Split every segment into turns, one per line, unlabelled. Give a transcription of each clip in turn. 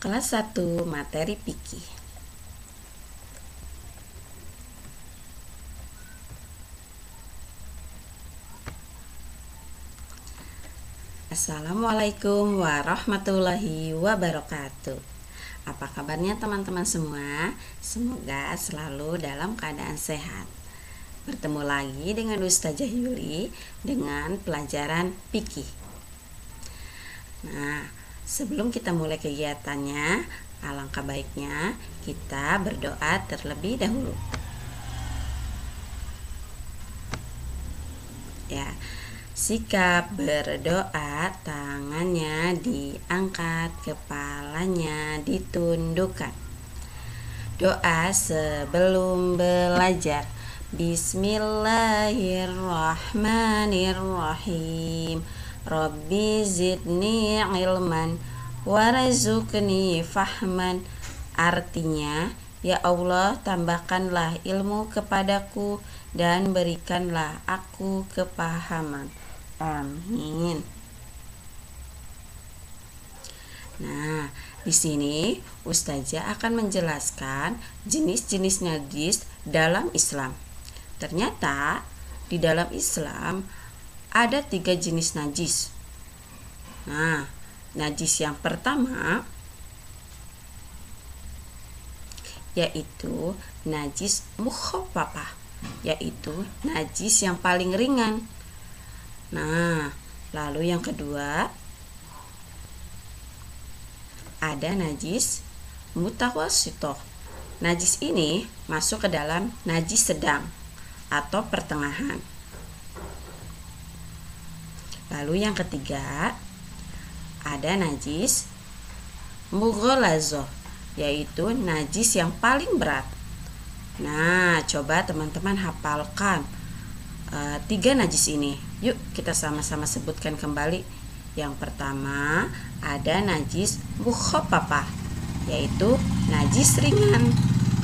Kelas 1 Materi Fikih. Assalamualaikum warahmatullahi wabarakatuh. Apa kabarnya teman-teman semua? Semoga selalu dalam keadaan sehat. Bertemu lagi dengan Ustazah Yuli dengan pelajaran fikih. Nah, sebelum kita mulai kegiatannya, alangkah baiknya kita berdoa terlebih dahulu. Ya, sikap berdoa, tangannya diangkat, kepalanya ditundukkan. Doa sebelum belajar. Bismillahirrahmanirrahim. Rabbi zidni ilman warzuqni fahman. Artinya, ya Allah, tambahkanlah ilmu kepadaku dan berikanlah aku kepahaman. Amin. Nah, di sini Ustazah akan menjelaskan jenis-jenis najis dalam Islam. Ternyata di dalam Islam ada 3 jenis najis. Nah, najis yang pertama yaitu najis mukhaffafah, yaitu najis yang paling ringan. Nah, lalu yang kedua ada najis mutawassithah. Najis ini masuk ke dalam najis sedang atau pertengahan. Lalu yang ketiga ada najis mughalazah, yaitu najis yang paling berat. Nah, coba teman-teman hafalkan 3 najis ini. Yuk kita sama-sama sebutkan kembali. Yang pertama ada najis mukhaffafah, yaitu najis ringan.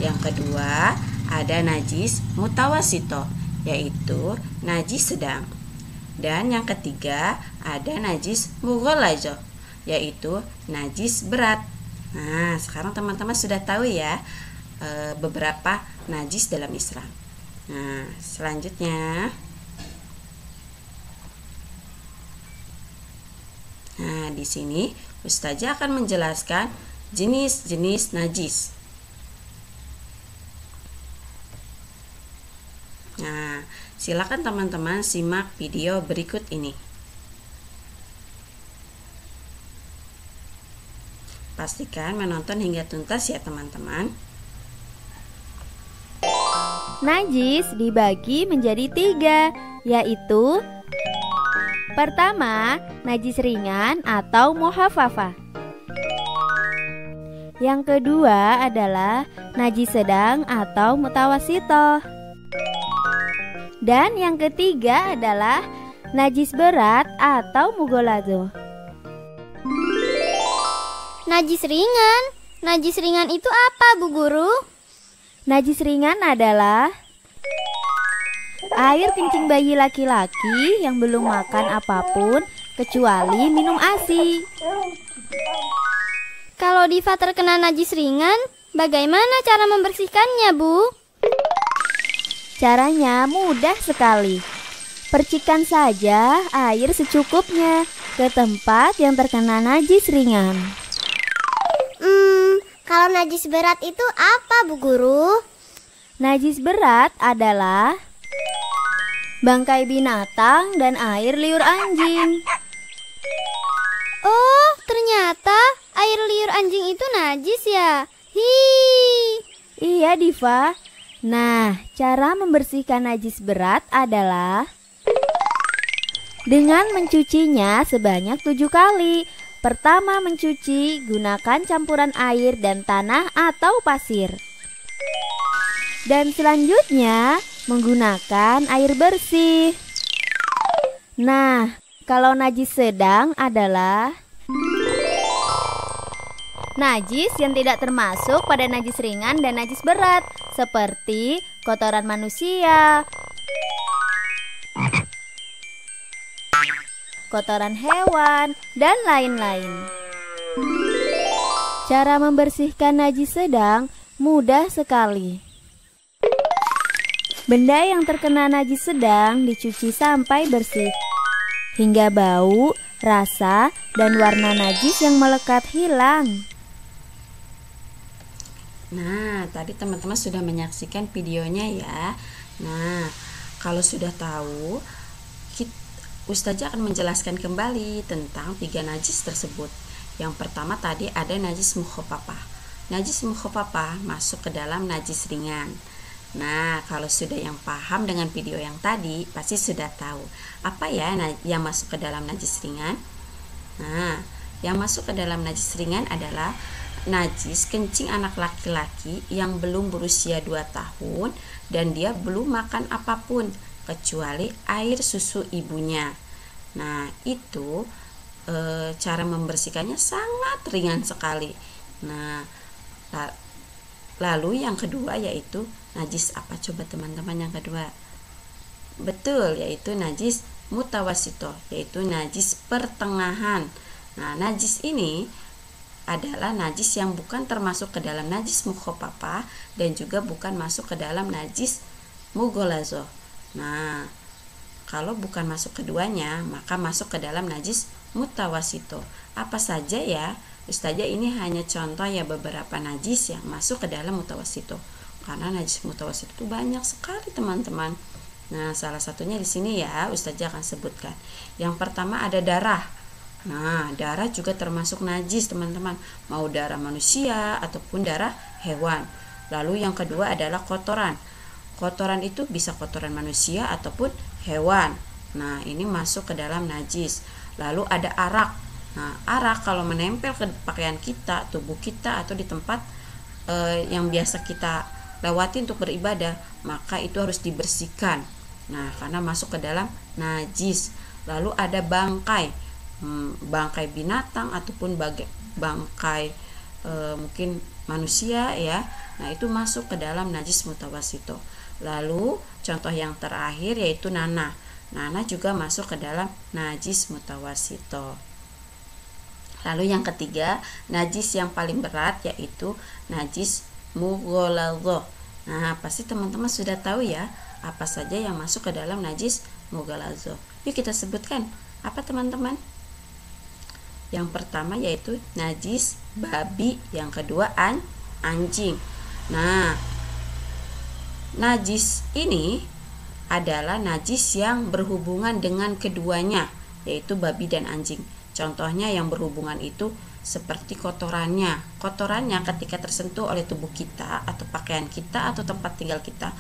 Yang kedua ada najis mutawassithah, yaitu najis sedang. Dan yang ketiga ada najis mughalazah, yaitu najis berat. Nah, sekarang teman-teman sudah tahu ya beberapa najis dalam Islam. Nah, selanjutnya, nah di sini Ustazah akan menjelaskan jenis-jenis najis. Nah, silakan teman-teman simak video berikut ini. Pastikan menonton hingga tuntas ya teman-teman.
Najis dibagi menjadi 3, yaitu pertama, najis ringan atau mukhaffafah. Yang kedua adalah najis sedang atau mutawassithah. Dan yang ketiga adalah najis berat atau mughalazah.
Najis ringan. Najis ringan itu apa, Bu Guru?
Najis ringan adalah air kencing bayi laki-laki yang belum makan apapun kecuali minum ASI.
Kalau Diva terkena najis ringan, bagaimana cara membersihkannya, Bu?
Caranya mudah sekali. Percikan saja air secukupnya ke tempat yang terkena najis ringan.
Kalau najis berat itu apa, Bu Guru?
Najis berat adalah bangkai binatang dan air liur anjing.
Oh, ternyata air liur anjing itu najis ya?
Iya, Diva. Nah, cara membersihkan najis berat adalah dengan mencucinya sebanyak 7 kali. Pertama mencuci, gunakan campuran air dan tanah atau pasir. Dan selanjutnya menggunakan air bersih. Nah, kalau najis sedang adalah najis yang tidak termasuk pada najis ringan dan najis berat, seperti kotoran manusia, kotoran hewan, dan lain-lain. Cara membersihkan najis sedang mudah sekali. Benda yang terkena najis sedang dicuci sampai bersih, hingga bau, rasa, dan warna najis yang melekat hilang.
Nah, tadi teman-teman sudah menyaksikan videonya ya. Nah, kalau sudah tahu, Ustazah akan menjelaskan kembali tentang 3 najis tersebut. Yang pertama tadi ada najis mukhafafah. Najis mukhafafah masuk ke dalam najis ringan. Nah, kalau sudah yang paham dengan video yang tadi, pasti sudah tahu apa ya yang masuk ke dalam najis ringan. Nah, yang masuk ke dalam najis ringan adalah najis kencing anak laki-laki yang belum berusia 2 tahun dan dia belum makan apapun kecuali air susu ibunya. Nah, itu cara membersihkannya sangat ringan sekali. Nah, lalu yang kedua yaitu najis apa coba teman-teman yang kedua? Betul, yaitu najis mutawasito, yaitu najis pertengahan. Nah, najis ini adalah najis yang bukan termasuk ke dalam najis mukhafafah dan juga bukan masuk ke dalam najis mughalazo. Nah, kalau bukan masuk keduanya, maka masuk ke dalam najis mutawasito. Apa saja ya? Ustazah ini hanya contoh ya beberapa najis yang masuk ke dalam mutawasito. Karena najis mutawasito itu banyak sekali teman-teman. Nah, salah satunya di sini ya Ustazah akan sebutkan. Yang pertama ada darah. Nah, darah juga termasuk najis teman-teman, mau darah manusia ataupun darah hewan. Lalu yang kedua adalah kotoran. Kotoran itu bisa kotoran manusia ataupun hewan. Nah, ini masuk ke dalam najis. Lalu ada arak. Nah, arak kalau menempel ke pakaian kita, tubuh kita atau di tempat yang biasa kita lewati untuk beribadah, maka itu harus dibersihkan. Nah, karena masuk ke dalam najis. Lalu ada bangkai. Bangkai binatang ataupun bangkai mungkin manusia ya. Nah, itu masuk ke dalam najis mutawasito. Lalu contoh yang terakhir yaitu nanah. Nanah juga masuk ke dalam najis mutawasito. Lalu yang ketiga, najis yang paling berat yaitu najis mughaladho. Nah, pasti teman-teman sudah tahu ya apa saja yang masuk ke dalam najis mughaladho. Yuk kita sebutkan. Apa teman-teman? Yang pertama yaitu najis babi, yang kedua anjing. Nah, najis ini adalah najis yang berhubungan dengan keduanya, yaitu babi dan anjing. Contohnya yang berhubungan itu seperti kotorannya. Kotorannya ketika tersentuh oleh tubuh kita atau pakaian kita atau tempat tinggal kita,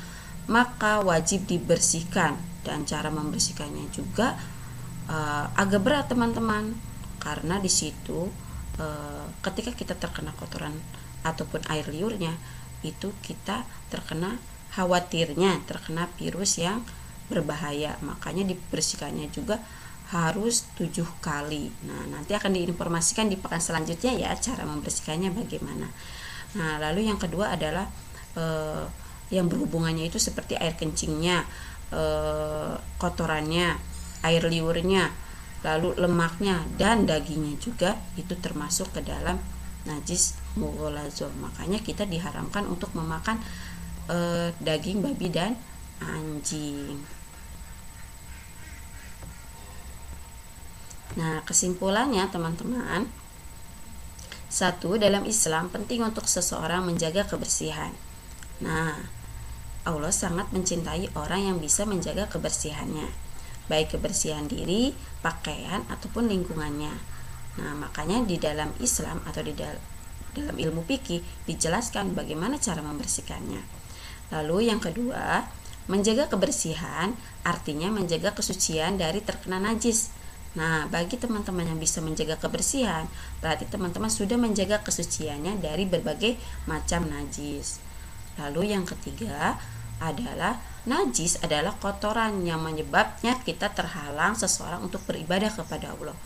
maka wajib dibersihkan. Dan cara membersihkannya juga agak berat teman-teman. Karena di situ ketika kita terkena kotoran ataupun air liurnya, itu kita khawatirnya terkena virus yang berbahaya. Makanya dibersihkannya juga harus 7 kali. Nah, nanti akan diinformasikan di pekan selanjutnya ya cara membersihkannya bagaimana. Nah, lalu yang kedua adalah yang berhubungannya itu seperti air kencingnya, kotorannya, air liurnya, lalu lemaknya dan dagingnya juga itu termasuk ke dalam najis mughaladho. Makanya kita diharamkan untuk memakan daging babi dan anjing. Nah, kesimpulannya teman-teman, 1, dalam Islam penting untuk seseorang menjaga kebersihan. Nah, Allah sangat mencintai orang yang bisa menjaga kebersihannya, baik kebersihan diri, pakaian, ataupun lingkungannya. Nah, makanya di dalam Islam atau di dalam ilmu fikih dijelaskan bagaimana cara membersihkannya. Lalu yang kedua, menjaga kebersihan artinya menjaga kesucian dari terkena najis. Nah, bagi teman-teman yang bisa menjaga kebersihan, berarti teman-teman sudah menjaga kesuciannya dari berbagai macam najis. Lalu yang ketiga adalah najis adalah kotoran yang menyebabnya kita terhalang seseorang untuk beribadah kepada Allah.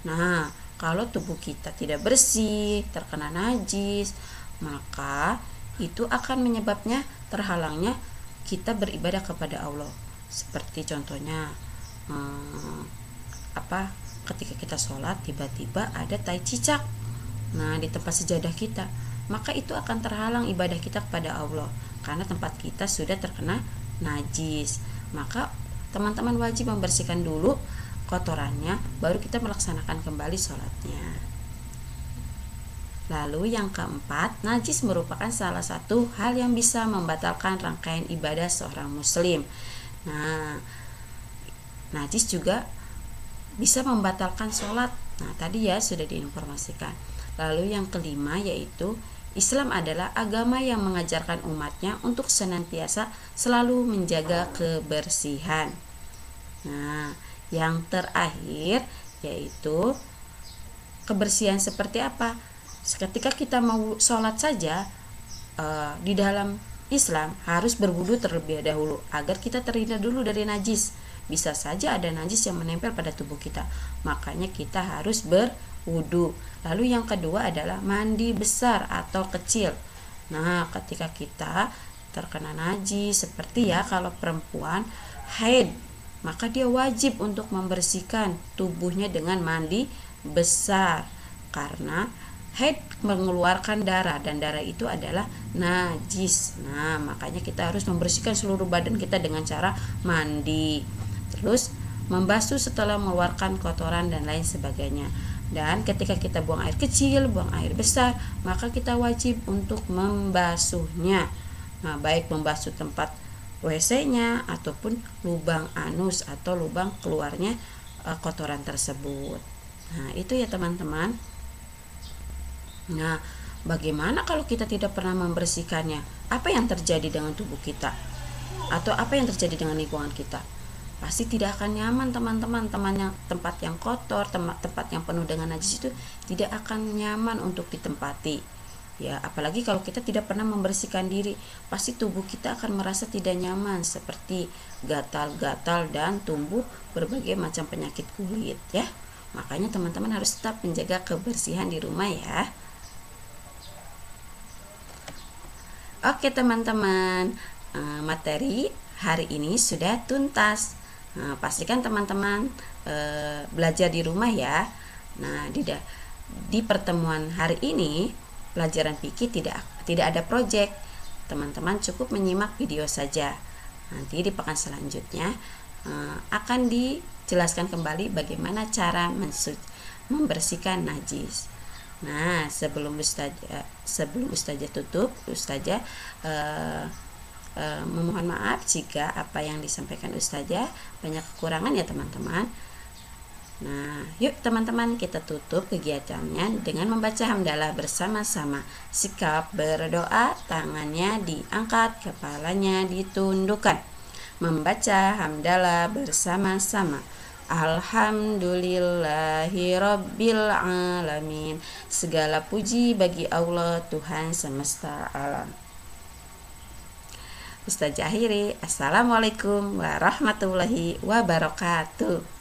Nah, kalau tubuh kita tidak bersih, terkena najis, maka itu akan menyebabnya terhalangnya kita beribadah kepada Allah. Seperti contohnya ketika kita sholat tiba-tiba ada tai cicak. nah di tempat sejadah kita, maka itu akan terhalang ibadah kita kepada Allah karena tempat kita sudah terkena najis. Maka teman-teman wajib membersihkan dulu kotorannya, baru kita melaksanakan kembali sholatnya. Lalu yang keempat, najis merupakan salah satu hal yang bisa membatalkan rangkaian ibadah seorang muslim. Nah, najis juga bisa membatalkan sholat. Nah, tadi ya sudah diinformasikan. Lalu yang kelima yaitu Islam adalah agama yang mengajarkan umatnya untuk senantiasa selalu menjaga kebersihan. Nah, yang terakhir yaitu kebersihan seperti apa? Ketika kita mau sholat saja, di dalam Islam harus berwudu terlebih dahulu agar kita terhindar dulu dari najis. Bisa saja ada najis yang menempel pada tubuh kita, makanya kita harus berwudu. Lalu yang kedua adalah mandi besar atau kecil. Nah, ketika kita terkena najis, seperti ya kalau perempuan haid, maka dia wajib untuk membersihkan tubuhnya dengan mandi besar, karena haid mengeluarkan darah dan darah itu adalah najis. Nah, makanya kita harus membersihkan seluruh badan kita dengan cara mandi. Terus membasuh setelah mengeluarkan kotoran dan lain sebagainya. Dan ketika kita buang air kecil, buang air besar, maka kita wajib untuk membasuhnya. Nah, baik membasuh tempat WC-nya ataupun lubang anus atau lubang keluarnya kotoran tersebut. Nah, itu ya teman-teman. Nah, bagaimana kalau kita tidak pernah membersihkannya? Apa yang terjadi dengan tubuh kita? Atau apa yang terjadi dengan lingkungan kita? Pasti tidak akan nyaman teman-teman. Tempat yang kotor, tempat yang penuh dengan najis itu tidak akan nyaman untuk ditempati. Ya, apalagi kalau kita tidak pernah membersihkan diri, pasti tubuh kita akan merasa tidak nyaman, seperti gatal-gatal dan tumbuh berbagai macam penyakit kulit ya. Makanya teman-teman harus tetap menjaga kebersihan di rumah ya. Oke teman-teman, materi hari ini sudah tuntas. Pastikan teman-teman belajar di rumah ya. Nah, di pertemuan hari ini pelajaran fikih tidak ada proyek. Teman-teman cukup menyimak video saja. Nanti di pekan selanjutnya akan dijelaskan kembali bagaimana cara membersihkan najis. Nah, sebelum Ustazah tutup, Ustazah memohon maaf jika apa yang disampaikan Ustazah banyak kekurangan ya teman-teman. Nah, yuk teman-teman kita tutup kegiatannya dengan membaca hamdalah bersama-sama. Sikap berdoa, tangannya diangkat, kepalanya ditundukkan. Membaca hamdalah bersama-sama. Alhamdulillahirabbil alamin. Segala puji bagi Allah Tuhan semesta alam. Ustazah akhiri. Assalamualaikum warahmatullahi wabarakatuh.